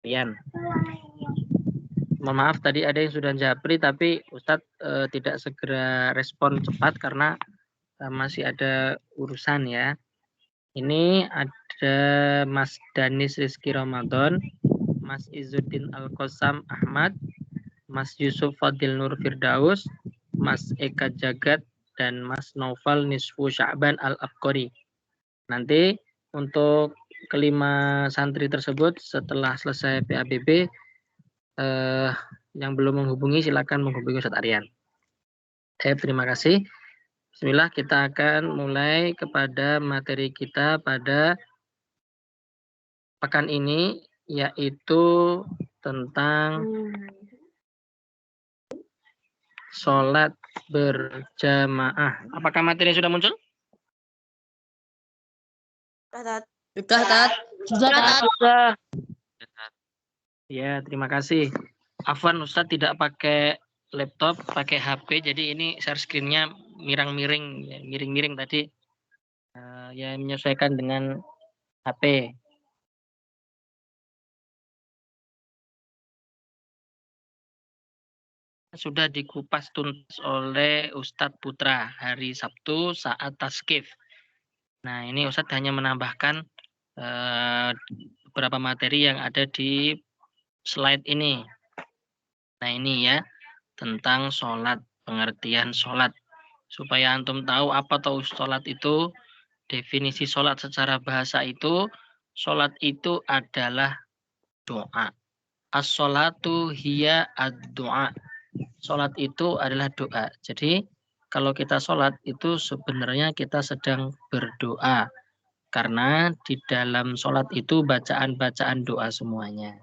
Rian. Mohon maaf tadi ada yang sudah japri tapi Ustadz tidak segera respon cepat karena masih ada urusan ya. Ini ada Mas Danis Rizky Ramadan, Mas Izzuddin Al-Qasam Ahmad, Mas Yusuf Fadil Nur Firdaus, Mas Eka Jagat, dan Mas Naufal Nisfu Sya'ban Al-Abqari. Nanti untuk kelima santri tersebut setelah selesai PABB yang belum menghubungi silakan menghubungi Ustadz Aryan. Terima kasih. Bismillah, kita akan mulai kepada materi kita pada pekan ini, yaitu tentang sholat berjamaah. Apakah materi sudah muncul? Sudah. Ya, terima kasih. Afwan, Ustadz tidak pakai laptop, pakai HP, jadi ini share screen-nya miring-miring tadi. Ya, menyesuaikan dengan HP. Sudah dikupas tuntas oleh Ustadz Putra hari Sabtu saat taskif. Nah, ini Ustadz hanya menambahkan beberapa materi yang ada di slide ini. Nah, ini ya, tentang sholat, pengertian sholat. Supaya antum tahu apa tahu sholat itu, definisi sholat secara bahasa itu, sholat itu adalah doa. As-sholatu hiya ad-doa. Sholat itu adalah doa. Jadi kalau kita sholat itu sebenarnya kita sedang berdoa. Karena di dalam sholat itu bacaan-bacaan doa semuanya.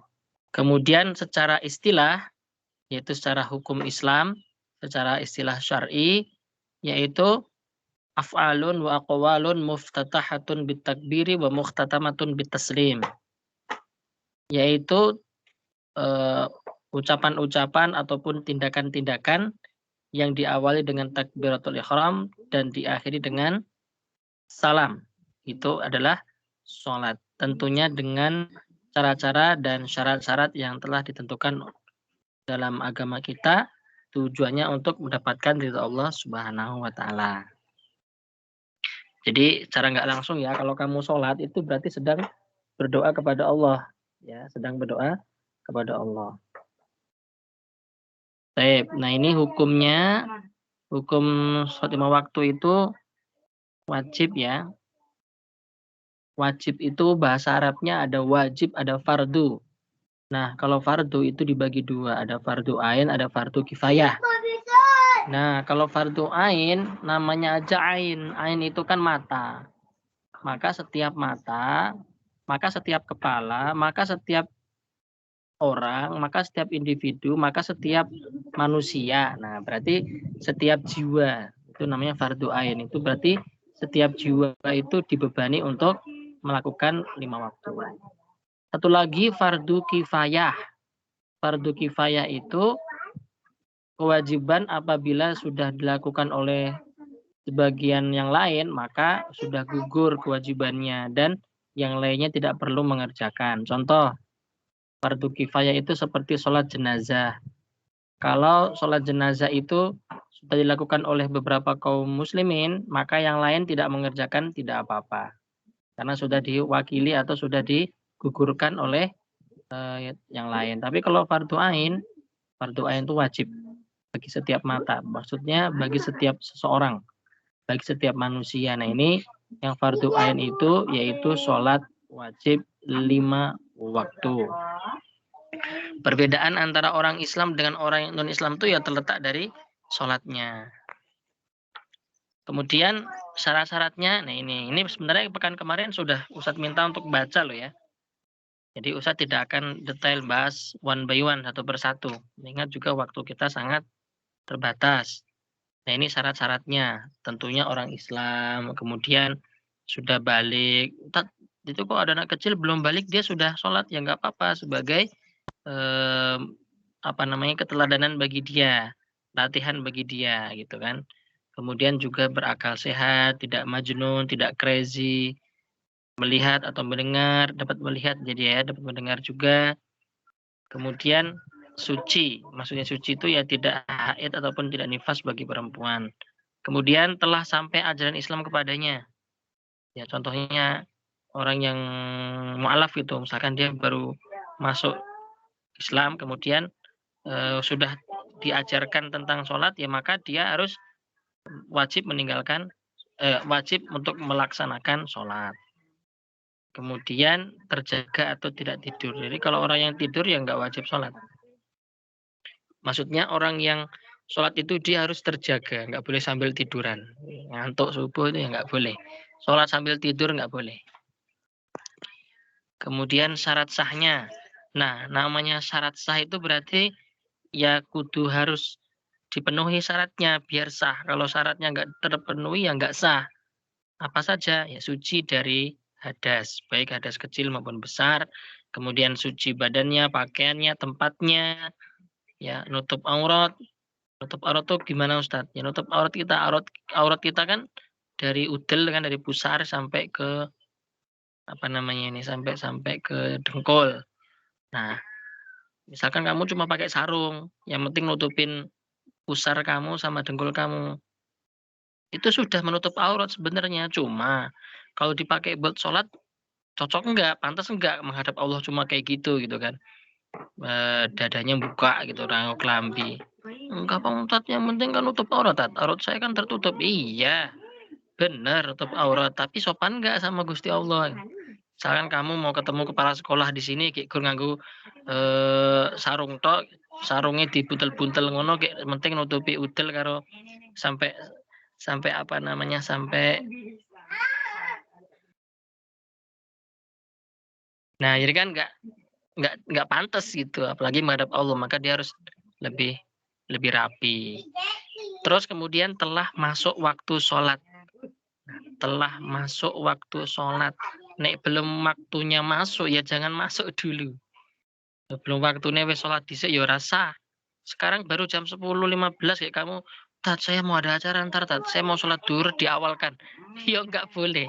Kemudian secara istilah, yaitu secara hukum Islam, secara istilah syar'i, yaitu af'alun wa aqwalun muftatahatun bitakbiri wa mukhtatamatun bitaslim. Yaitu ucapan-ucapan ataupun tindakan-tindakan yang diawali dengan takbiratul ihram dan diakhiri dengan salam. Itu adalah sholat. Tentunya dengan cara-cara dan syarat-syarat yang telah ditentukan dalam agama kita, tujuannya untuk mendapatkan ridha Allah Subhanahu wa taala. Jadi cara nggak langsung ya, kalau kamu sholat itu berarti sedang berdoa kepada Allah, ya, sedang berdoa kepada Allah. Baik, nah ini hukumnya, hukum sholat lima waktu itu wajib ya. Wajib itu bahasa Arabnya ada wajib, ada fardu. Nah, kalau fardu itu dibagi dua, ada fardu ain, ada fardu kifayah. Nah, kalau fardu ain namanya aja ain. Ain itu kan mata. Maka setiap mata, maka setiap kepala, maka setiap orang, maka setiap individu, maka setiap manusia. Nah, berarti setiap jiwa itu namanya fardu ain. Itu berarti setiap jiwa itu dibebani untuk melakukan lima waktu. Satu lagi fardu kifayah. Fardu kifayah itu kewajiban apabila sudah dilakukan oleh sebagian yang lain, maka sudah gugur kewajibannya dan yang lainnya tidak perlu mengerjakan. Contoh, fardu kifayah itu seperti sholat jenazah. Kalau sholat jenazah itu sudah dilakukan oleh beberapa kaum muslimin, maka yang lain tidak mengerjakan tidak apa-apa. Karena sudah diwakili atau sudah digugurkan oleh yang lain. Tapi kalau fardu ain itu wajib bagi setiap mata. Maksudnya bagi setiap seseorang, bagi setiap manusia. Nah ini yang fardu ain itu yaitu sholat wajib 5 waktu. Perbedaan antara orang Islam dengan orang non-Islam itu ya terletak dari sholatnya. Kemudian syarat-syaratnya, nah ini sebenarnya pekan kemarin sudah Ustadz minta untuk baca loh ya. Jadi Ustadz tidak akan detail bahas one by one, satu persatu. Ingat juga waktu kita sangat terbatas. Nah ini syarat-syaratnya, tentunya orang Islam, kemudian sudah balik. Itu kok ada anak kecil belum balik dia sudah sholat, ya nggak apa-apa sebagai keteladanan bagi dia, latihan bagi dia gitu kan. Kemudian juga berakal sehat, tidak majnun, tidak crazy, melihat atau mendengar, dapat melihat jadi ya, dapat mendengar juga. Kemudian suci, maksudnya suci itu ya tidak haid ataupun tidak nifas bagi perempuan. Kemudian telah sampai ajaran Islam kepadanya. Ya contohnya orang yang mu'alaf gitu, misalkan dia baru masuk Islam, kemudian sudah diajarkan tentang sholat, ya maka dia harus wajib meninggalkan, wajib untuk melaksanakan sholat. Kemudian terjaga atau tidak tidur. Jadi kalau orang yang tidur ya nggak wajib sholat. Maksudnya orang yang sholat itu dia harus terjaga, nggak boleh sambil tiduran. Ngantuk subuh itu ya nggak boleh. Sholat sambil tidur nggak boleh. Kemudian syarat sahnya. Nah, namanya syarat sah itu berarti ya kudu harus dipenuhi syaratnya biar sah. Kalau syaratnya nggak terpenuhi ya nggak sah. Apa saja? Ya suci dari hadas, baik hadas kecil maupun besar. Kemudian suci badannya, pakaiannya, tempatnya, ya nutup aurat. Nutup aurat tuh gimana Ustadz? Ya nutup aurat kita kan dari udel kan dari pusar sampai ke apa namanya ini sampai ke dengkul. Nah, misalkan kamu cuma pakai sarung, yang penting nutupin pusar kamu sama dengkul kamu. Itu sudah menutup aurat sebenarnya. Cuma kalau dipakai buat sholat cocok enggak, pantas enggak menghadap Allah cuma kayak gitu kan. Dadanya buka gitu, nengok kelambi. Enggak Pak Ustadz, yang penting kan nutup aurat. Aurat saya kan tertutup. Iya, benar tutup aurat, tapi sopan enggak sama Gusti Allah? Misalkan kamu mau ketemu kepala sekolah di sini kayak gur nganggo sarung tok, sarungnya dibuntel-buntel ngono kayak penting nutupi udel karo sampai sampai apa namanya sampai. Nah, jadi kan nggak pantas gitu, apalagi menghadap Allah, maka dia harus lebih lebih rapi. Terus kemudian telah masuk waktu sholat. Telah masuk waktu sholat. Nek belum waktunya masuk ya jangan masuk dulu. Belum waktunya wis sholat dhisik ya rasa. Sekarang baru jam 10.15 kayak kamu, "Tat, saya mau ada acara ntar, Tat. Saya mau sholat duhur diawalkan." Ya nggak boleh.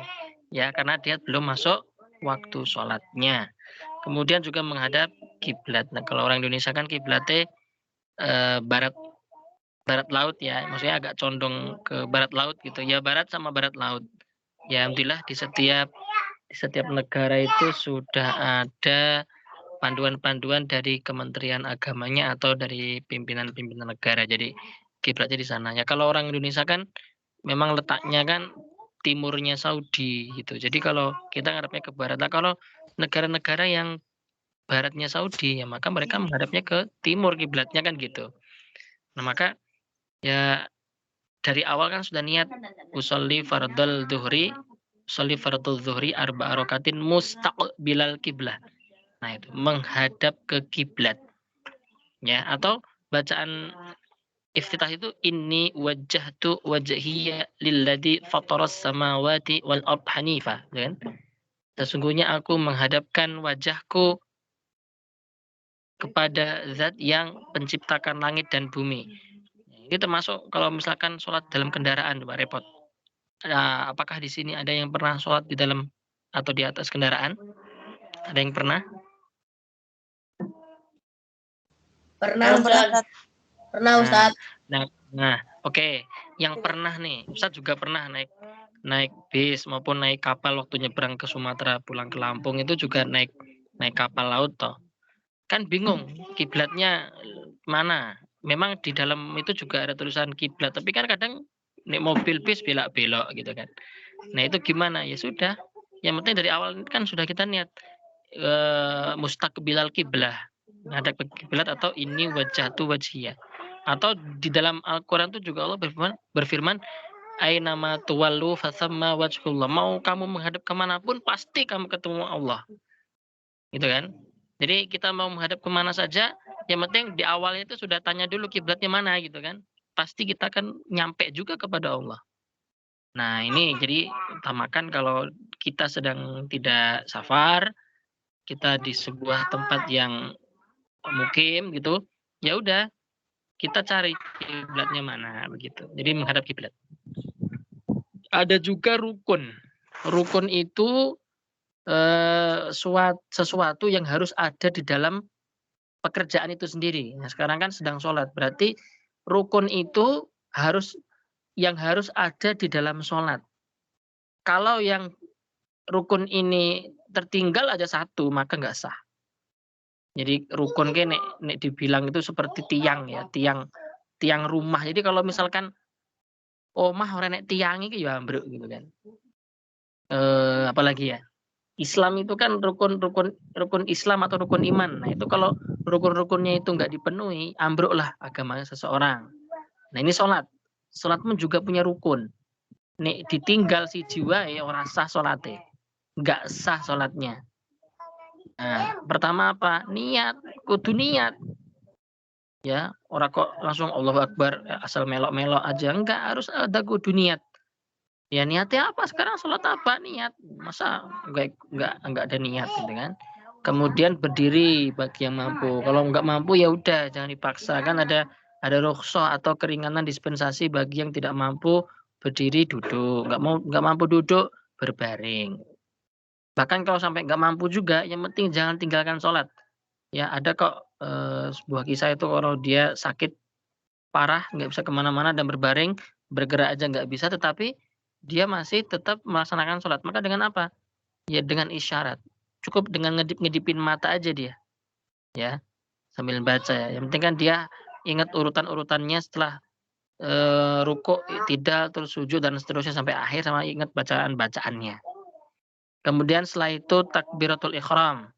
Ya karena dia belum masuk waktu sholatnya. Kemudian juga menghadap kiblat. Nah, kalau orang Indonesia kan kiblatnya barat barat laut ya, maksudnya agak condong ke barat laut gitu. Ya barat sama barat laut. Ya alhamdulillah di setiap negara itu sudah ada panduan-panduan dari Kementerian Agamanya atau dari pimpinan-pimpinan negara. Jadi kiblatnya di sana. Ya kalau orang Indonesia kan memang letaknya kan timurnya Saudi gitu. Jadi kalau kita ngadepnya ke barat. Nah, kalau negara-negara yang baratnya Saudi, ya maka mereka menghadapnya ke timur kiblatnya kan gitu. Nah, maka ya dari awal kan sudah niat usolli fardul zuhri arba'a rakatin mustaqbilal kiblah. Nah, itu menghadap ke kiblat. Ya, atau bacaan iftitah itu inni wajjahtu wajhiya lilladzi fataras samawati wal ard hanifah, ya kan? Sesungguhnya aku menghadapkan wajahku kepada zat yang penciptakan langit dan bumi. Ini termasuk kalau misalkan sholat dalam kendaraan, Pak, repot. Apakah di sini ada yang pernah sholat di dalam atau di atas kendaraan? Ada yang pernah? Pernah Ustaz. Pernah Ustaz. Nah, oke. Yang pernah nih, Ustaz juga pernah naik bis maupun naik kapal waktu nyebrang ke Sumatera pulang ke Lampung itu juga naik kapal laut toh. Kan bingung kiblatnya mana. Memang di dalam itu juga ada tulisan kiblat, tapi kan kadang naik mobil bis belok-belok gitu kan. Nah, itu gimana? Ya sudah. Yang penting dari awal kan sudah kita niat mustaqbilal kiblah, menghadap ke kiblat atau ini wajhatu wajhiyah. Atau di dalam Al-Qur'an itu juga Allah berfirman ainama tuwallu fasamma wajhullah. Mau kamu menghadap kemanapun pasti kamu ketemu Allah. Gitu kan? Jadi kita mau menghadap kemana saja, yang penting di awalnya itu sudah tanya dulu kiblatnya mana gitu kan. Pasti kita akan nyampe juga kepada Allah. Nah, ini jadi utamakan kalau kita sedang tidak safar, kita di sebuah tempat yang mukim gitu, ya udah kita cari kiblatnya mana begitu. Jadi menghadap kiblat. Ada juga rukun. Rukun itu sesuatu yang harus ada di dalam pekerjaan itu sendiri. Nah, sekarang kan sedang sholat, berarti rukun itu yang harus ada di dalam sholat. Kalau yang rukun ini tertinggal aja satu, maka nggak sah. Jadi rukun ke nek dibilang itu seperti tiang ya, tiang rumah. Jadi kalau misalkan omah ora nek tiang iki ya ambruk gitu kan. Apalagi ya, Islam itu kan rukun Islam atau rukun iman. Nah, itu kalau rukun-rukunnya itu nggak dipenuhi, ambruklah agama seseorang. Nah, ini sholat. Sholat pun juga punya rukun. Nek ditinggal si jiwa ya ora sah salate. Nggak sah sholatnya. Nah, pertama apa? Niat, kudu niat. Ya, ora kok langsung Allahu Akbar asal melok-melok aja. Enggak, harus ada kudu niat. Ya niatnya apa? Sekarang sholat apa? Niat. Masa enggak ada niat gitu kan? Kemudian berdiri bagi yang mampu. Kalau enggak mampu ya udah jangan dipaksa. Kan ada rukhsah atau keringanan dispensasi bagi yang tidak mampu berdiri duduk. Enggak mampu duduk berbaring. Bahkan kalau sampai enggak mampu juga, yang penting jangan tinggalkan sholat. Ya ada kok sebuah kisah itu kalau dia sakit parah, nggak bisa kemana-mana dan berbaring, bergerak aja nggak bisa, tetapi dia masih tetap melaksanakan sholat. Maka dengan apa? Ya dengan isyarat. Cukup dengan ngedip-ngedipin mata aja dia, ya sambil baca ya. Yang penting kan dia ingat urutan-urutannya setelah ruku, i'tidal, terus sujud dan seterusnya sampai akhir sama ingat bacaan-bacaannya. Kemudian setelah itu takbiratul ihram.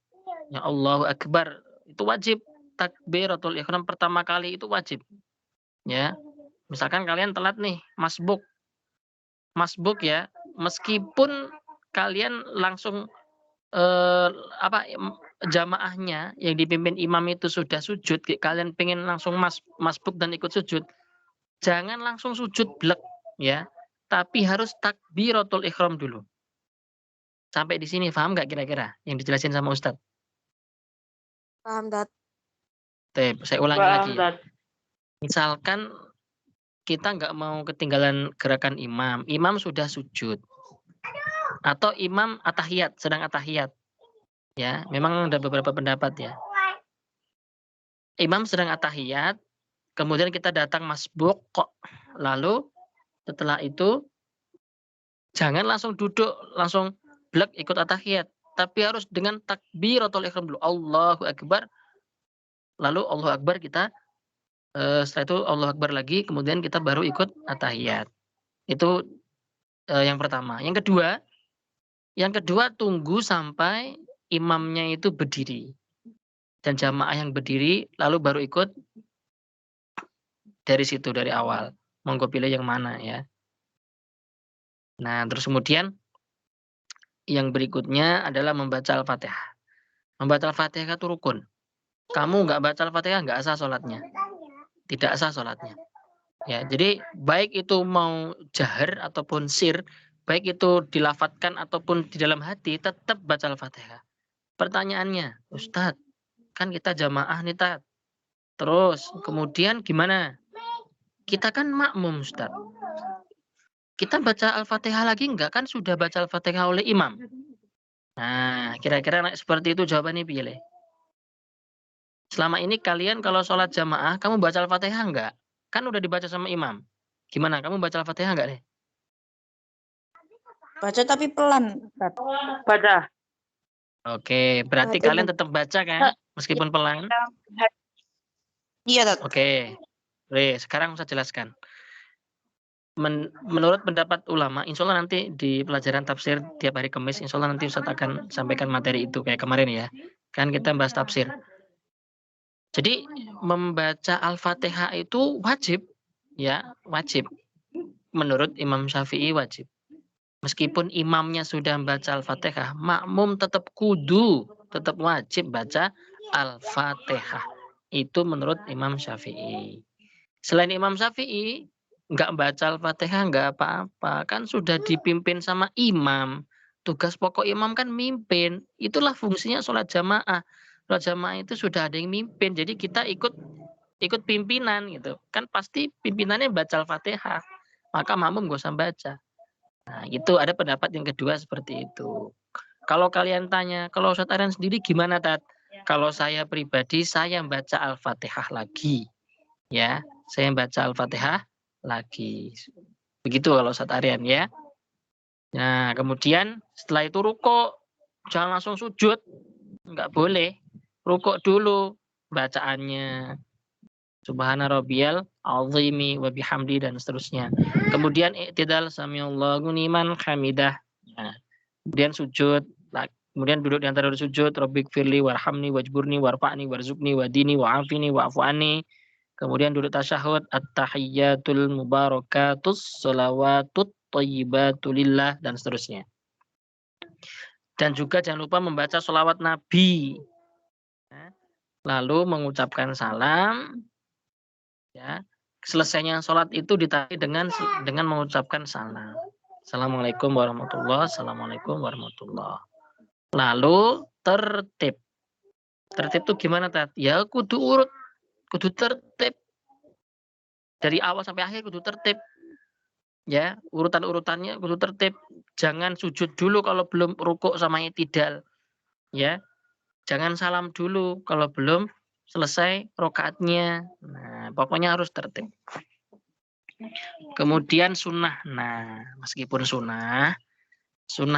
Ya Allahu Akbar. Itu wajib. Takbiratul ihram pertama kali itu wajib. Ya. Misalkan kalian telat nih, masbuk. Masbuk ya, meskipun kalian langsung eh, apa jamaahnya yang dipimpin imam itu sudah sujud, kalian pengen langsung masbuk dan ikut sujud, jangan langsung sujud blek ya. Tapi harus takbiratul ihram dulu. Sampai di sini paham nggak kira-kira yang dijelasin sama Ustadz? Paham, Dat. Saya ulangi lagi ya. Misalkan kita nggak mau ketinggalan gerakan imam, imam sudah sujud. Atau imam atahiyat, sedang atahiyat. Ya, memang ada beberapa pendapat ya. Imam sedang atahiyat, kemudian kita datang masbuk kok. Lalu setelah itu jangan langsung duduk, langsung blek ikut atahiyat, tapi harus dengan takbiratul ihram dulu. Allahu Akbar. Lalu Allahu Akbar kita setelah itu Allahu Akbar lagi, kemudian kita baru ikut atahiyat. Itu yang pertama. Yang kedua tunggu sampai imamnya itu berdiri. Dan jamaah yang berdiri lalu baru ikut dari situ dari awal. Monggo pilih yang mana ya. Nah, terus kemudian yang berikutnya adalah membaca Al-Fatihah. Membaca Al-Fatihah itu rukun. Kamu nggak baca Al-Fatihah nggak sah sholatnya. Tidak sah sholatnya. Ya, jadi baik itu mau jahar ataupun sir, baik itu dilafatkan ataupun di dalam hati, tetap baca Al-Fatihah. Pertanyaannya, Ustadz, kan kita jamaah nih, Tat. Terus kemudian gimana? Kita kan makmum, Ustaz. Kita baca Al-Fatihah lagi enggak? Kan sudah baca Al-Fatihah oleh imam. Nah, kira-kira seperti itu jawabannya pilih. Selama ini kalian kalau sholat jamaah, kamu baca Al-Fatihah enggak? Kan udah dibaca sama imam. Gimana? Kamu baca Al-Fatihah enggak deh? Baca tapi pelan, Ustaz. Baca. Oke, berarti kalian tetap baca kan? Meskipun pelan? Iya, Tat. Oke. Sekarang saya jelaskan. Menurut pendapat ulama, insya Allah nanti di pelajaran tafsir tiap hari Kamis, insya Allah nanti Ustaz akan sampaikan materi itu kayak kemarin ya. Kan kita bahas tafsir. Jadi membaca Al-Fatihah itu wajib, ya wajib. Menurut Imam Syafi'i wajib. Meskipun imamnya sudah membaca Al-Fatihah, makmum tetap wajib baca Al-Fatihah. Itu menurut Imam Syafi'i. Selain Imam Syafi'i, nggak baca Al-Fatihah nggak apa-apa. Kan sudah dipimpin sama imam. Tugas pokok imam kan mimpin. Itulah fungsinya sholat jamaah. Sholat jamaah itu sudah ada yang mimpin. Jadi kita ikut pimpinan gitu. Kan pasti pimpinannya baca Al-Fatihah. Maka makmum nggak usah baca. Nah, itu ada pendapat yang kedua seperti itu. Kalau kalian tanya, kalau Ustaz Aryan sendiri gimana, Tat? kalau saya pribadi saya baca Al-Fatihah lagi. Ya, saya baca Al-Fatihah lagi. Begitu kalau Ustaz Aryan ya. Nah, kemudian setelah itu rukuk. Jangan langsung sujud. Enggak boleh. Rukuk dulu bacaannya. Subhana rabbiyal azimi wa bihamdi dan seterusnya. Kemudian i'tidal samiallahu liman hamidah. Nah, kemudian sujud, kemudian duduk di antara sujud, rabbik firli warhamni wajburni warfa'ni warzukni wadini wa'afini wa'fu anni. Kemudian duduk tasyahud, at-tahiyyatul mubarakatus sholawatut thayyibatulillah dan seterusnya. Dan juga jangan lupa membaca sholawat Nabi. Lalu mengucapkan salam. Ya, selesainya sholat itu ditandai dengan mengucapkan salam. Assalamualaikum warahmatullahi wabarakatuh. Assalamualaikum warahmatullahi wabarakatuh. Lalu tertib. Tertib itu gimana, Tat? Ya kudu urut, kudu tertib. Dari awal sampai akhir kudu tertib. Ya, urutan-urutannya kudu tertib. Jangan sujud dulu kalau belum rukuk sama i'tidal. Ya. Jangan salam dulu kalau belum selesai rokaatnya. Nah, pokoknya harus tertib. Kemudian sunnah. Nah, meskipun sunnah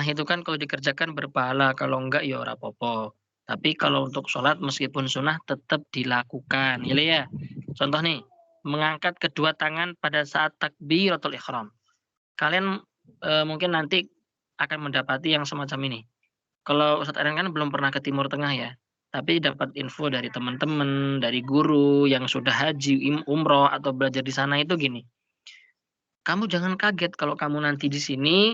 itu kan kalau dikerjakan berpahala, kalau enggak ya ora apa-apa. Tapi kalau untuk sholat meskipun sunnah tetap dilakukan. Ya. Contoh nih, mengangkat kedua tangan pada saat takbiratul ihram. Kalian mungkin nanti akan mendapati yang semacam ini. Kalau Ustadz Aryan kan belum pernah ke Timur Tengah ya. Tapi dapat info dari teman-teman, dari guru yang sudah haji, umroh atau belajar di sana itu gini. Kamu jangan kaget kalau kamu nanti di sini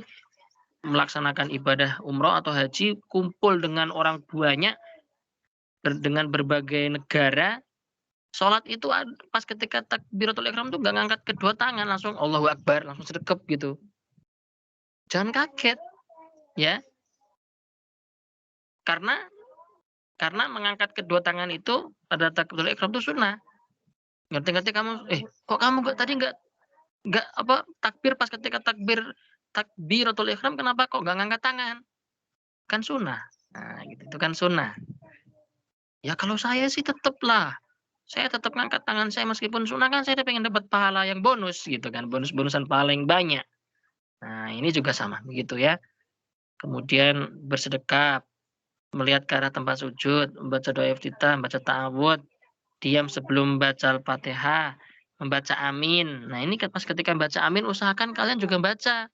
melaksanakan ibadah umroh atau haji, kumpul dengan orang banyak, dengan berbagai negara. Sholat itu pas ketika takbiratul ihram tuh nggak ngangkat kedua tangan, langsung Allahu Akbar, langsung sedekep gitu. Jangan kaget, ya. Karena mengangkat kedua tangan itu pada takbiratul ihram itu sunnah. Ngerti-ngerti kamu, kok kamu tadi nggak apa takbir pas ketika takbiratul ihram kenapa kok nggak ngangkat tangan? Kan sunnah. Nah, gitu itu kan sunnah. Ya kalau saya sih tetaplah. Saya tetap ngangkat tangan saya meskipun sunnah kan saya pengen dapat pahala yang bonus gitu kan, bonus-bonusan paling banyak. Nah, ini juga sama begitu ya. Kemudian bersedekap, melihat ke arah tempat sujud, membaca doa iftitah, membaca ta'awud, diam sebelum baca Al-Fatihah, membaca amin. Nah, ini pas ketika baca amin usahakan kalian juga baca.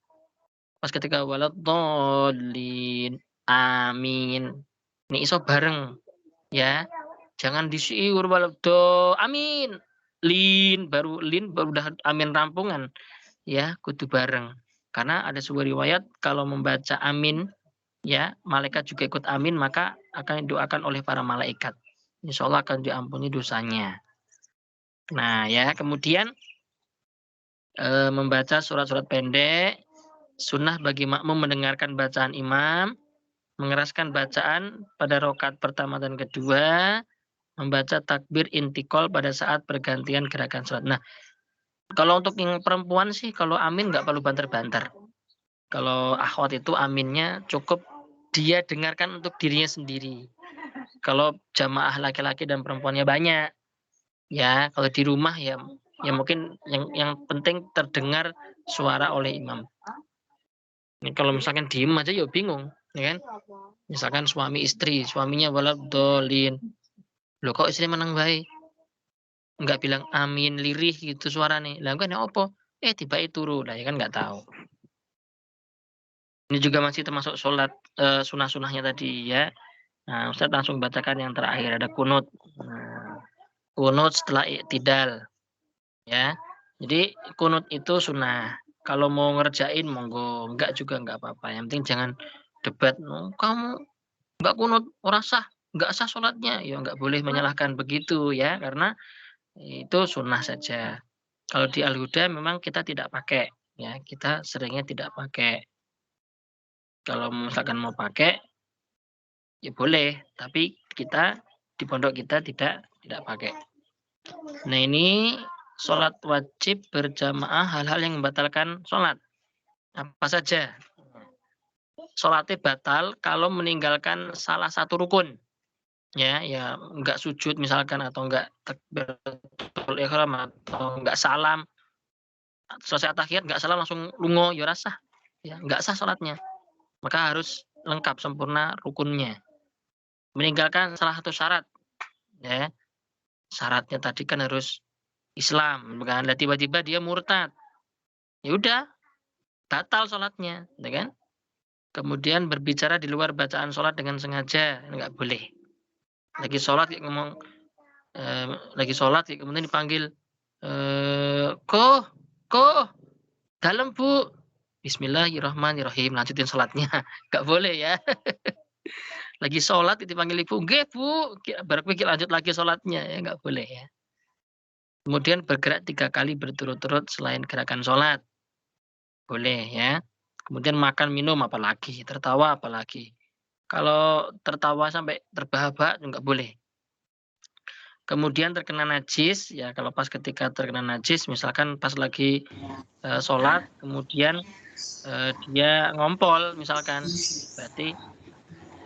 Pas ketika waladhdallin, amin. Ini iso bareng ya. Jangan disiur waladhdallin, amin. Baru udah amin rampungan. Ya, kudu bareng. Karena ada sebuah riwayat kalau membaca amin ya, malaikat juga ikut amin maka akan didoakan oleh para malaikat. Insya Allah akan diampuni dosanya. Nah ya, kemudian membaca surat-surat pendek, sunnah bagi makmum mendengarkan bacaan imam, mengeraskan bacaan pada rokaat pertama dan kedua, membaca takbir intikal pada saat pergantian gerakan sholat. Nah, kalau untuk yang perempuan sih, kalau amin nggak perlu banter-banter. Kalau akhwat itu aminnya cukup dia dengarkan untuk dirinya sendiri. Kalau jamaah laki-laki dan perempuannya banyak, ya kalau di rumah ya mungkin yang penting terdengar suara oleh imam. Ini kalau misalkan diem aja ya bingung, ya kan? Misalkan suami istri, suaminya waladhdallin. Loh kok istri menang baik? Enggak bilang amin lirih gitu suaranya. Lah kan ya apa? Tiba turu lah ya kan nggak tahu. Ini juga masih termasuk sholat sunah-sunahnya tadi ya. Nah, Ustaz langsung bacakan yang terakhir ada kunut. Nah, kunut setelah i'tidal. Ya. Jadi kunut itu sunnah. Kalau mau ngerjain monggo, enggak juga enggak apa-apa. Yang penting jangan debat, kamu enggak kunut, ora sah, enggak sah sholatnya. Ya enggak boleh menyalahkan begitu ya, karena itu sunnah saja. Kalau di Al-Huda memang kita tidak pakai, ya kita seringnya tidak pakai. Kalau misalkan mau pakai, ya boleh, tapi kita di pondok kita tidak pakai. Nah ini sholat wajib berjamaah hal-hal yang membatalkan sholat. Apa saja? Sholatnya batal kalau meninggalkan salah satu rukun. ya enggak sujud misalkan atau enggak takbiratul ihram atau enggak salam, selesai tahiyat enggak salam langsung lungo ya ora sah, ya enggak sah salatnya. Maka harus lengkap sempurna rukunnya. Meninggalkan salah satu syarat, ya. Syaratnya tadi kan harus Islam, bukan. Lah tiba-tiba dia murtad, ya udah batal salatnya, ya kan? Kemudian berbicara di luar bacaan salat dengan sengaja, enggak boleh. Lagi salat kayak ngomong, lagi salat kayak kemudian dipanggil, "Koh, koh, dalam Bu." Bismillahirrahmanirrahim, lanjutin salatnya, enggak boleh ya. Lagi sholat dipanggil ibu, "Nggih Bu," baru pikir lanjut lagi sholatnya, ya nggak boleh ya. Kemudian bergerak 3 kali berturut-turut selain gerakan sholat, boleh ya. Kemudian makan, minum apalagi, tertawa apalagi. Kalau tertawa sampai terbahak-bahak nggak boleh. Kemudian terkena najis, ya kalau pas ketika terkena najis, misalkan pas lagi, sholat, kemudian, dia ngompol misalkan, berarti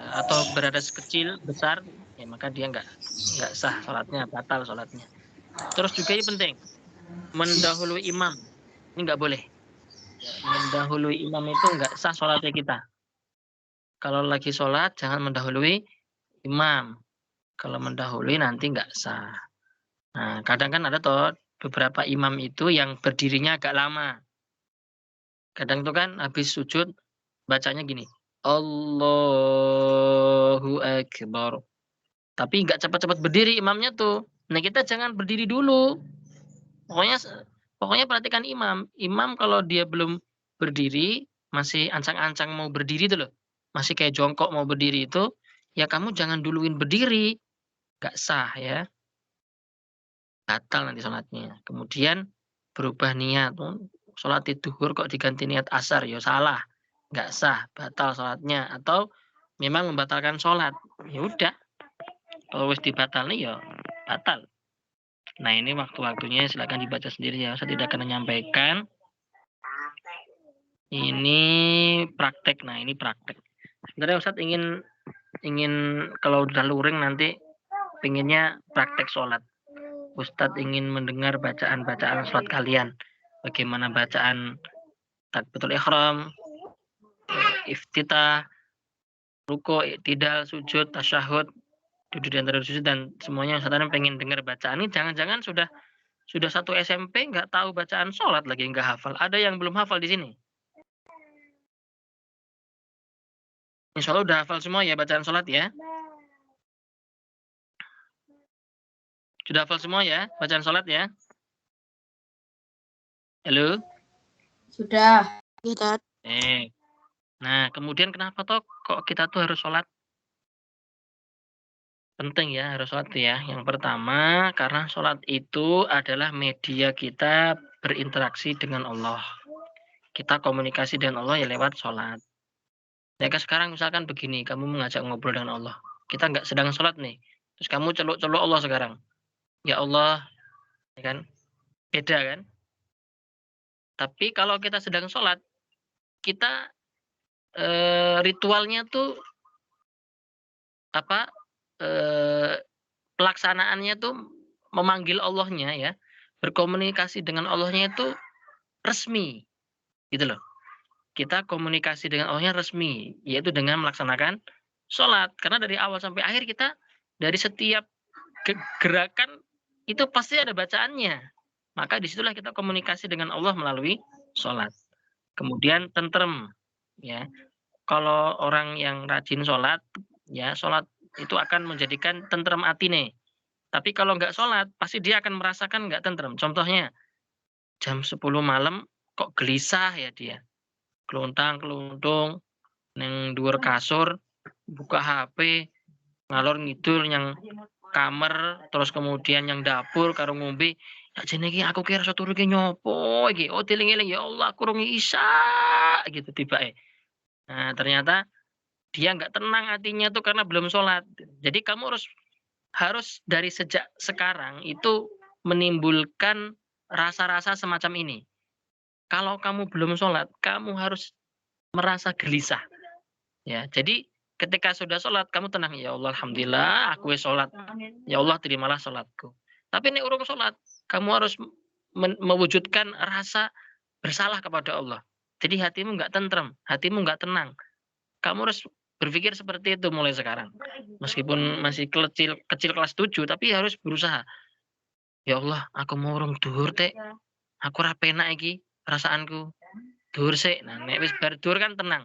atau berhadas kecil, besar, ya maka dia nggak sah sholatnya, batal sholatnya. Terus juga ini penting, mendahului imam, ini nggak boleh. Ya, mendahului imam itu nggak sah sholatnya kita. Kalau lagi sholat jangan mendahului imam. Kalau mendahului nanti nggak sah. Nah, kadang kan ada toh beberapa imam itu yang berdirinya agak lama. Kadang tuh kan habis sujud bacanya gini, Allahu Akbar. Tapi nggak cepat-cepat berdiri imamnya tuh. Nah, kita jangan berdiri dulu. Pokoknya pokoknya perhatikan imam. Imam kalau dia belum berdiri, masih ancang-ancang mau berdiri itu loh, masih kayak jongkok mau berdiri itu, ya kamu jangan duluin berdiri, nggak sah ya, batal nanti sholatnya. Kemudian berubah niat, sholat duhur kok diganti niat asar, ya salah, nggak sah, batal sholatnya. Atau memang membatalkan sholat, ya udah, kalau wis dibatalnya ya batal. Nah, ini waktu-waktunya silakan dibaca sendiri ya, saya tidak akan menyampaikan. Ini praktek, nah ini praktek. Sebenarnya Ustadz ingin kalau udah luring nanti pengennya praktek sholat. Ustadz ingin mendengar bacaan-bacaan sholat kalian. Bagaimana bacaan takbiratul ihram, iftitah, ruku, i'tidal, sujud, tasyahud, duduk di antara sujud dan semuanya Ustadz pengen dengar bacaan ini. Jangan-jangan sudah satu SMP nggak tahu bacaan sholat lagi, nggak hafal. Ada yang belum hafal di sini? Insya Allah udah hafal semua ya bacaan sholat ya? Sudah hafal semua ya bacaan sholat ya? Halo? Sudah. Ustaz. Nah, kemudian kenapa toh kok kita tuh harus sholat? Penting ya harus sholat ya. Yang pertama, karena sholat itu adalah media kita berinteraksi dengan Allah. Kita komunikasi dengan Allah ya lewat sholat. Ya kan sekarang misalkan begini, kamu mengajak ngobrol dengan Allah. Kita nggak sedang sholat nih. Terus kamu celuk-celuk Allah sekarang. Ya Allah, ya kan? Beda kan? Tapi kalau kita sedang sholat, kita ritualnya tuh apa? Pelaksanaannya tuh memanggil Allahnya ya, berkomunikasi dengan Allahnya itu resmi, gitu loh. Kita komunikasi dengan Allahnya resmi, yaitu dengan melaksanakan sholat. Karena dari awal sampai akhir kita, dari setiap gerakan itu pasti ada bacaannya. Maka disitulah kita komunikasi dengan Allah melalui sholat. Kemudian tentrem, ya. Kalau orang yang rajin sholat, ya sholat itu akan menjadikan tentrem atine. Tapi kalau nggak sholat, pasti dia akan merasakan nggak tentrem. Contohnya, jam 10 malam kok gelisah ya dia. Keluntang-keluntung, neng dhuwur kasur, buka HP, ngalor ngidul yang kamar, terus kemudian yang dapur karo ngombe. Ya jene iki aku kira rasa turu iki nyopo iki? Oh dieling-eling ya Allah kurung isya gitu tibake. Nah, ternyata dia nggak tenang hatinya tuh karena belum sholat. Jadi kamu harus dari sejak sekarang itu menimbulkan rasa-rasa semacam ini. Kalau kamu belum sholat, kamu harus merasa gelisah. Ya, jadi ketika sudah sholat, kamu tenang. Ya Allah, alhamdulillah, aku sholat. Ya Allah, terimalah sholatku. Tapi ini urung sholat, kamu harus mewujudkan rasa bersalah kepada Allah. Jadi hatimu nggak tentrem, hatimu nggak tenang. Kamu harus berpikir seperti itu mulai sekarang. Meskipun masih kecil kelas 7, tapi harus berusaha. Ya Allah, aku mau urung duhur teh. Aku ora penak iki perasaanku. Duhur sik. Nah, nek wis bar duhur kan tenang.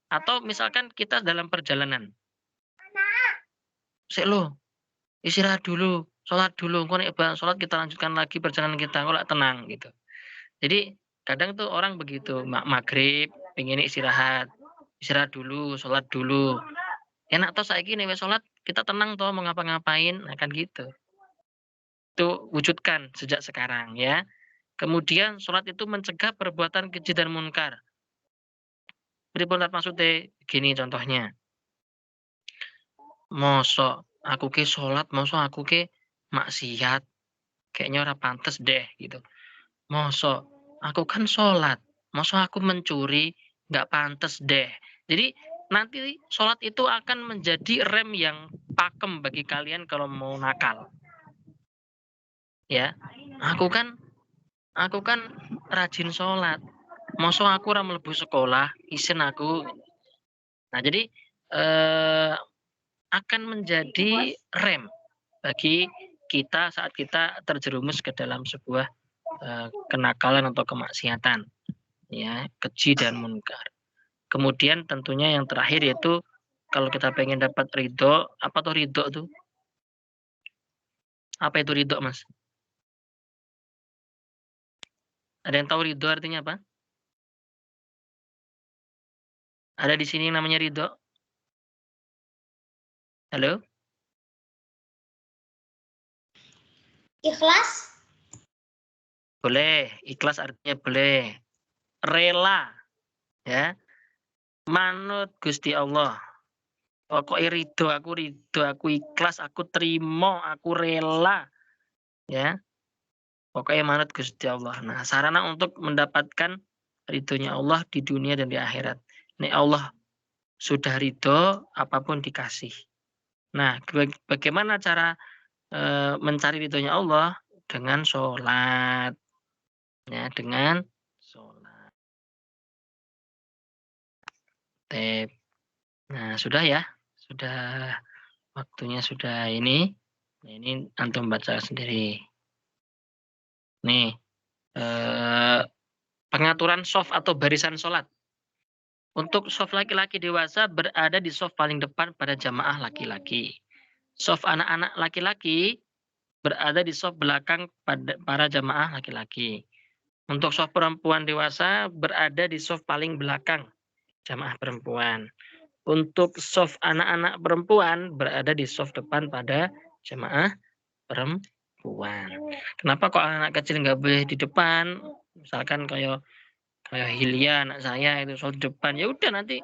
Atau misalkan kita dalam perjalanan. Sik lo, istirahat dulu, sholat dulu. Engko nek sholat kita lanjutkan lagi perjalanan kita. Engko lek tenang gitu. Jadi kadang tuh orang begitu, maghrib pengen istirahat. Istirahat dulu, sholat dulu. Enak toh saiki nek wis sholat kita tenang toh mau ngapa-ngapain. Nah, kan gitu. Itu wujudkan sejak sekarang ya. Kemudian sholat itu mencegah perbuatan keji dan munkar. Pripun maksudnya? Gini contohnya. Mosok aku ke sholat, mosok aku ke maksiat. Kayaknya ora pantes deh gitu. Mosok aku kan sholat, mosok aku mencuri, nggak pantes deh. Jadi nanti sholat itu akan menjadi rem yang pakem bagi kalian kalau mau nakal. Ya, aku kan rajin sholat. Mosok aku ora mlebu sekolah, isin aku. Nah, jadi akan menjadi rem bagi kita saat kita terjerumus ke dalam sebuah kenakalan atau kemaksiatan, ya, keji dan munkar. Kemudian tentunya yang terakhir yaitu kalau kita pengen dapat ridho, apa tuh ridho tuh? Apa itu ridho, Mas? Ada yang tahu ridho artinya apa? Ada di sini yang namanya ridho? Halo? Ikhlas? Boleh, ikhlas artinya boleh. Rela, ya. Manut Gusti Allah. Pokoknya ridho, aku ikhlas, aku terima, aku rela. Ya. Pokoknya manut Gusti Allah. Nah, sarana untuk mendapatkan ridhonya Allah di dunia dan di akhirat. Nek Allah sudah ridho, apapun dikasih. Nah, bagaimana cara mencari ridhonya Allah? Dengan sholat. Ya, dengan sholat. Nah, sudah ya. Sudah waktunya sudah ini. Nah, ini antum baca sendiri. Nih, pengaturan shaf atau barisan sholat. Untuk shaf laki-laki dewasa berada di shaf paling depan pada jamaah laki-laki. Shaf anak-anak laki-laki berada di shaf belakang pada para jamaah laki-laki. Untuk shaf perempuan dewasa berada di shaf paling belakang jamaah perempuan. Untuk shaf anak-anak perempuan berada di shaf depan pada jamaah perempuan. Kenapa kok anak kecil nggak boleh di depan? Misalkan kayak Hilya anak saya itu sholat di depan, ya udah nanti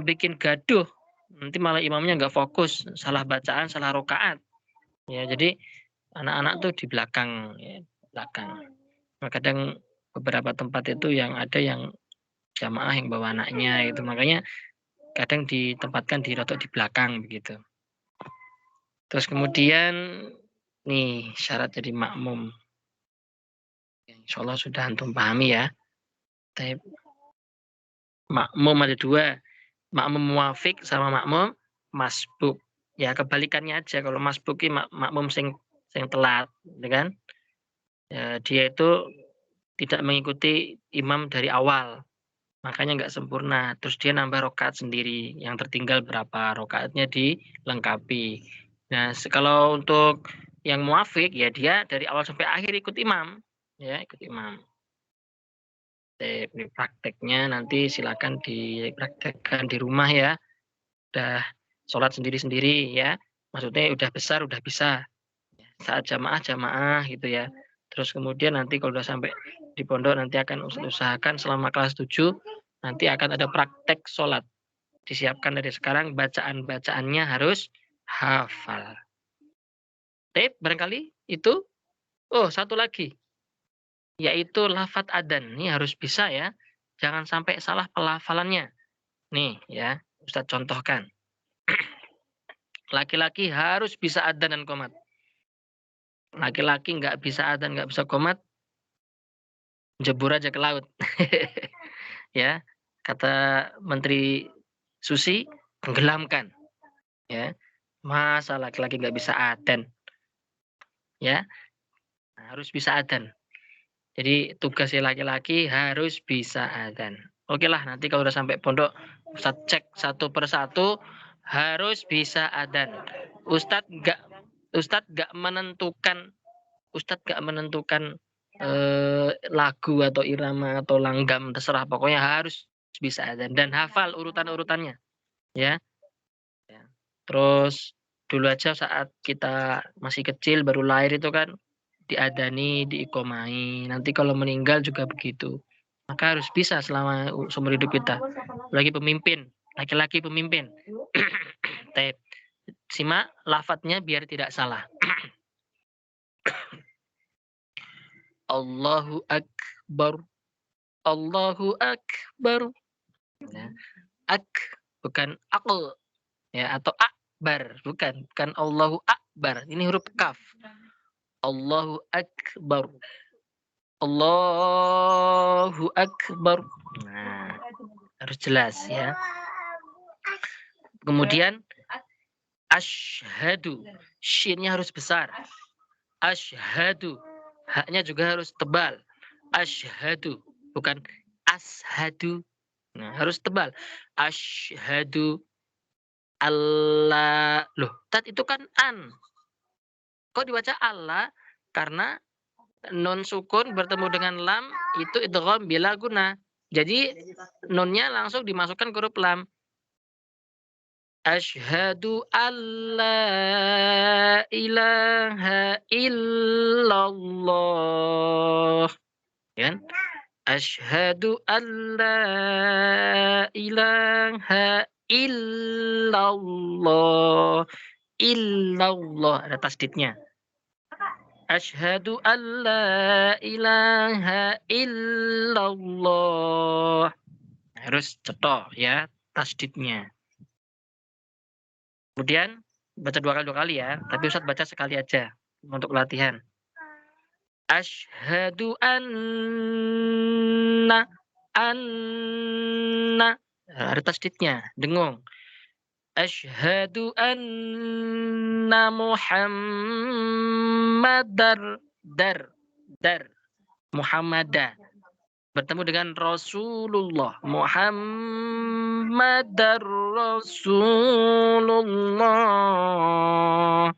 bikin gaduh. Nanti malah imamnya nggak fokus, salah bacaan, salah rokaat. Ya, jadi anak-anak tuh di belakang, ya, belakang. Nah, kadang beberapa tempat itu yang ada yang jamaah yang bawa anaknya itu, makanya kadang ditempatkan di rotok di belakang begitu. Terus kemudian nih syarat jadi makmum. Insya Allah sudah antum pahami ya. Makmum ada dua, makmum muafik sama makmum masbuk. Ya kebalikannya aja, kalau masbuk ini makmum sing telat, ya kan? Ya, dia itu tidak mengikuti imam dari awal, makanya nggak sempurna. Terus dia nambah rokaat sendiri, yang tertinggal berapa rokaatnya dilengkapi. Nah, kalau untuk yang muafik ya dia dari awal sampai akhir ikut imam, ya ikut imam. Ini prakteknya nanti silakan dipraktekkan di rumah ya. Udah sholat sendiri-sendiri ya. Maksudnya udah besar udah bisa. Saat jamaah gitu ya. Terus kemudian nanti kalau udah sampai di pondok nanti akan usahakan selama kelas 7 nanti akan ada praktek sholat. Disiapkan dari sekarang bacaan-bacaannya harus hafal. Barangkali itu. Oh, satu lagi. Yaitu lafadz adzan. Ini harus bisa ya. Jangan sampai salah pelafalannya. Nih ya. Ustadz contohkan. Laki-laki harus bisa adzan dan qomat. Laki-laki nggak bisa adzan, nggak bisa qomat, jebur aja ke laut. Ya, kata Menteri Susi, tenggelamkan. Ya, masa laki-laki nggak bisa adzan? Ya, harus bisa adzan. Jadi tugasnya laki-laki harus bisa adzan. Oke lah, nanti kalau udah sampai pondok, Ustadz cek satu persatu harus bisa adzan. Ustadz nggak menentukan lagu atau irama atau langgam, terserah, pokoknya harus bisa adzan dan hafal urutan-urutannya, ya. Terus dulu aja saat kita masih kecil baru lahir itu kan diadani, diikomai. Nanti kalau meninggal juga begitu. Maka harus bisa selama seumur hidup kita. Lagi pemimpin, laki-laki pemimpin. Simak lafadznya biar tidak salah. Allahu Akbar. Allahu Akbar. Ya. Bukan akl. Ya, atau akbar. Bukan Allahu Akbar. Ini huruf kaf. Allahu Akbar. Allahu Akbar. Nah, harus jelas ya. Kemudian asyhadu. Shinnya harus besar. Asyhadu. Haknya juga harus tebal. Asyhadu. Bukan ashadu. Nah, harus tebal. Asyhadu Allah. Loh, itu kan an. Kok dibaca Allah? Karena nun sukun bertemu dengan lam itu idgham bila guna. Jadi nunnya langsung dimasukkan ke huruf lam. Asyhadu alla ilaha illallah. Kan? Asyhadu alla ilaha illallah. Illallah ada tasdidnya. Asyhadu alla ilaha illallah. Harus cetok ya tasdidnya. Kemudian baca dua kali ya, tapi Ustadz baca sekali aja untuk latihan. Asyhadu anna ada tasdidnya, dengung. Asyhadu anna Muhammadar Muhammadah bertemu dengan Rasulullah. Muhammadar Rasulullah.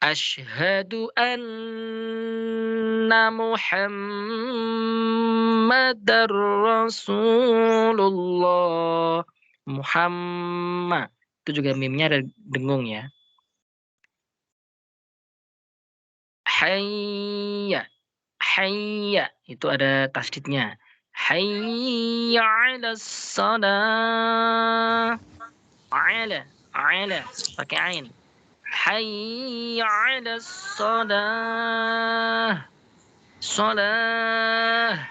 Asyhadu anna Muhammadar Rasulullah. Muhammad. Itu juga mimnya ada dengung ya. Hayya. Hayya. Itu ada tasdidnya. Hayya 'alas shalah. Ala. Pakai ain. Hayya 'alas shalah. Shalah.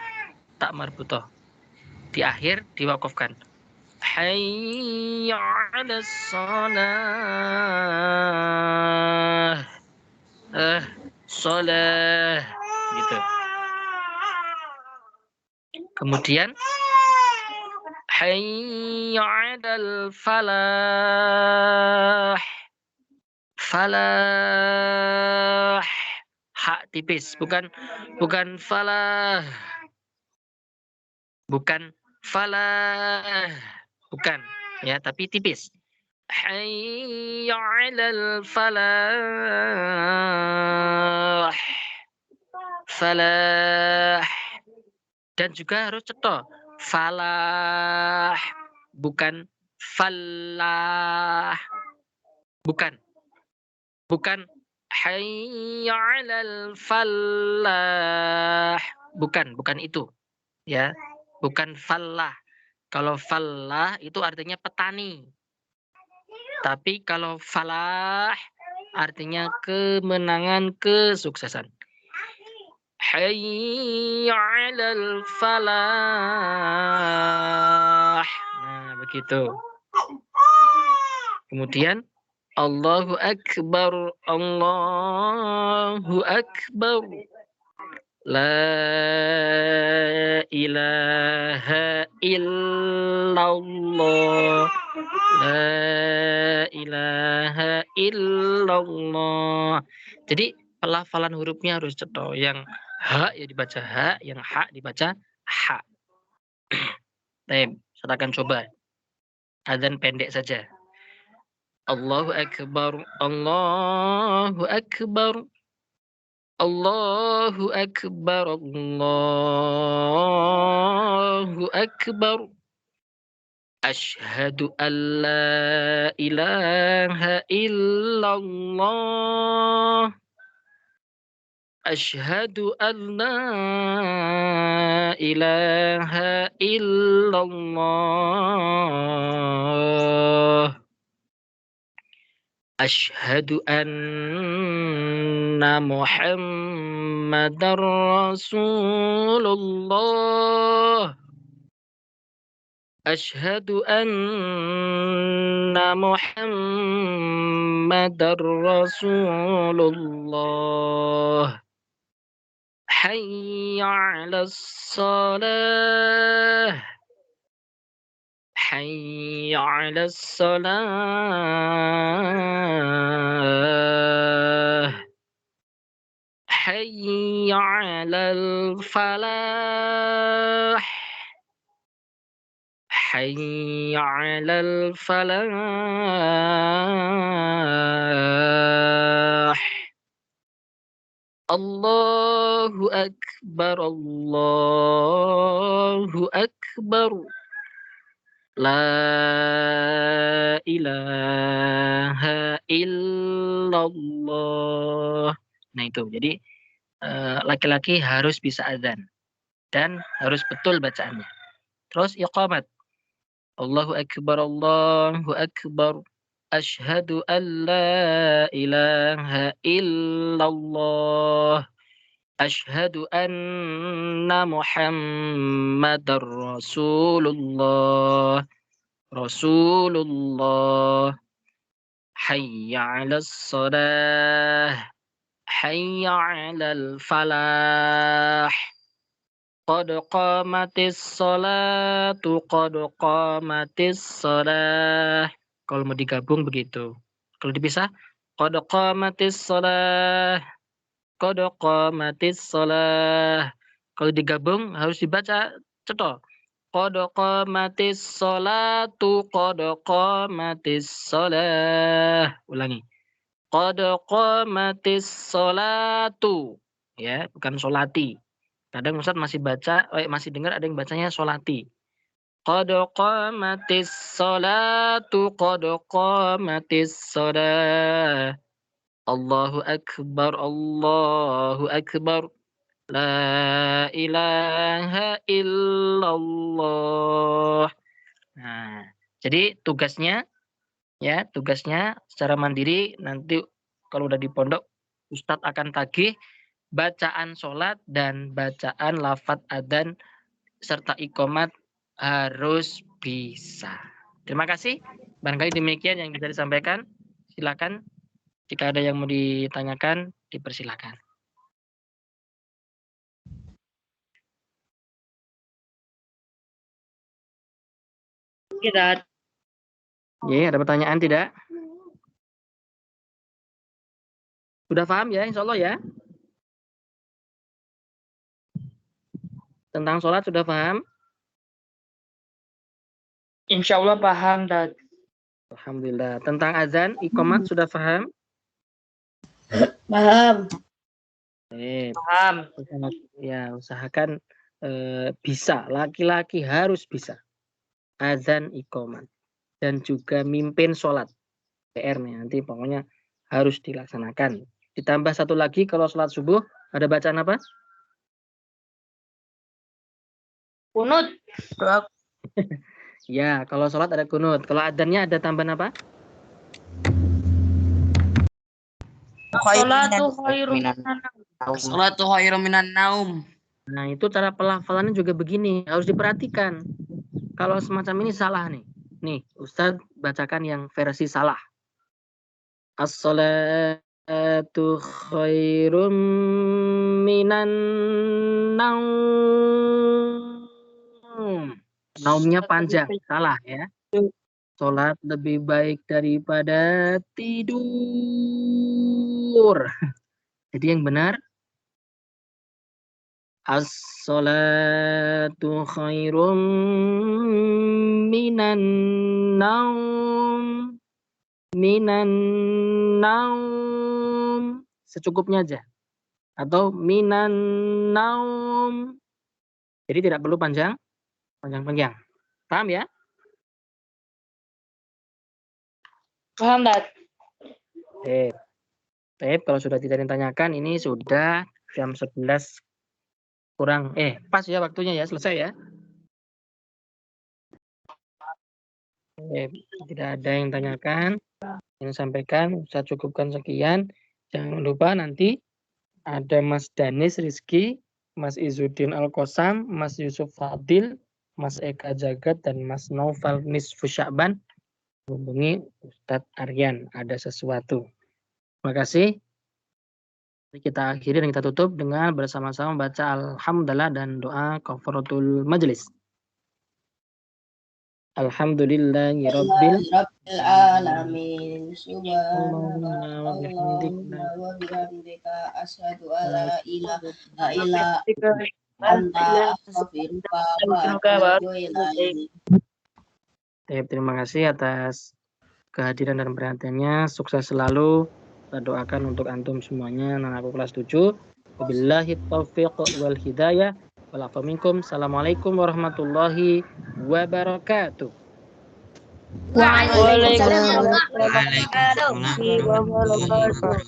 Tak marbutoh. Di akhir diwakafkan. Hayya 'alas shalah. Shalah gitu. Kemudian hayya 'alal falah. Falah. Hak tipis, bukan falah. Bukan falah. Bukan ya, tapi tipis. Hayya 'alal falah. Falah. Dan juga harus cetok. Falah. Bukan falah. Bukan hayya 'alal falah. Bukan itu. Ya. Bukan falah. Kalau falah itu artinya petani. Tapi kalau falah artinya kemenangan, kesuksesan. Hayya 'alal falah. Nah, begitu. Kemudian Allahu Akbar, Allahu Akbar. La ilaha illallah. La ilaha illallah. Jadi pelafalan hurufnya harus cetha. Yang ha ya dibaca ha, yang ha dibaca ha. Baik, saya akan coba. Adzan pendek saja. Allahu Akbar, Allahu Akbar. Allahu Akbar, Allahu Akbar. Asyhadu an la ilaha illallah. Asyhadu an la ilaha illallah. Asyhadu anna Muhammadar Rasulullah. Asyhadu anna Muhammadar Rasulullah. Hayya 'alas shalah. Hayya 'alas salah. Hayya 'alal falah. Hayya 'alal falah. Allahu Akbar, Allahu Akbar. La ilaha illallah. Nah itu, jadi laki-laki harus bisa adzan dan harus betul bacaannya. Terus iqamat. Allahu Akbar, Allahu Akbar. Asyhadu an la ilaha illallah. Asyhadu anna Muhammadar Rasulullah. Rasulullah. Hayya 'alas shalah. Hayya 'alal falah. Qad qamatis sholatu, qad qamatis shalah. Kalau mau digabung begitu. Kalau dipisah, qad qamatis shalah. Qad qamatis shalah. Kalau digabung harus dibaca cetha. Qad qamatis sholatu, qad qamatis shalah. Ulangi. Qad qamatis sholatu. Ya, bukan sholati. Kadang Ustaz masih masih dengar ada yang bacanya sholati. Qad qamatis sholatu, qad qamatis shalah. Allahu Akbar, Allahu Akbar. La ilaha illallah. Nah, jadi tugasnya secara mandiri nanti kalau udah di pondok Ustadz akan tagih bacaan sholat dan bacaan lafadz adzan serta iqamat harus bisa. Terima kasih. Barangkali demikian yang bisa disampaikan. Silakan. Jika ada yang mau ditanyakan, dipersilakan. Tidak. Ya, ada pertanyaan tidak? Sudah paham ya, insya Allah ya? Tentang sholat sudah paham? Insya Allah paham, Dad. Alhamdulillah. Tentang azan, iqamat sudah paham? Paham. Paham. Ya, usahakan bisa. Laki-laki harus bisa. Azan, iqamat. Dan juga mimpin sholat. PR-nya nanti pokoknya harus dilaksanakan. Ditambah satu lagi, kalau sholat subuh, ada bacaan apa? Kunut. Ya, kalau sholat ada kunut. Kalau adzannya ada tambahan apa? Salatu khairum minan naum. Nah, itu cara pelafalannya juga begini. Harus diperhatikan. Kalau semacam ini salah nih. Nih, Ustadz bacakan yang versi salah. As-salatu khairum minan naum. Naumnya panjang, salah ya. Sholat lebih baik daripada tidur. Jadi yang benar, as-salatu khairum minan naum. Minan naum. Secukupnya aja. Atau minan naum. Jadi tidak perlu panjang-panjang. Paham ya? Paham, Dad? Kalau sudah tidak ditanyakan, ini sudah jam 11 kurang. Pas ya waktunya ya, selesai ya. Tidak ada yang tanyakan. Yang sampaikan, saya cukupkan sekian. Jangan lupa nanti ada Mas Danis Rizky, Mas Izzuddin Al-Qasam, Mas Yusuf Fadil, Mas Eka Jagat, dan Mas Naufal Nisfu Sya'ban. Hubungi Ustadz Aryan, ada sesuatu. Terima kasih. Kita akhiri dan kita tutup dengan bersama-sama baca Alhamdulillah dan doa kafaratul majlis. Alhamdulillahirabbil alamin. Subhanallah wa bihamdika asyhadu alla ilaha illa anta astaghfiruka wa atubu ilaik. Terima kasih atas kehadiran dan perhatiannya. Sukses selalu. Kita doakan untuk antum semuanya. Anak kelas 7. Wabillahi taufiq wal hidayah. Walafu minkum. Assalamualaikum warahmatullahi wabarakatuh. Waalaikumsalam Waalaikumsalam warahmatullahi wabarakatuh.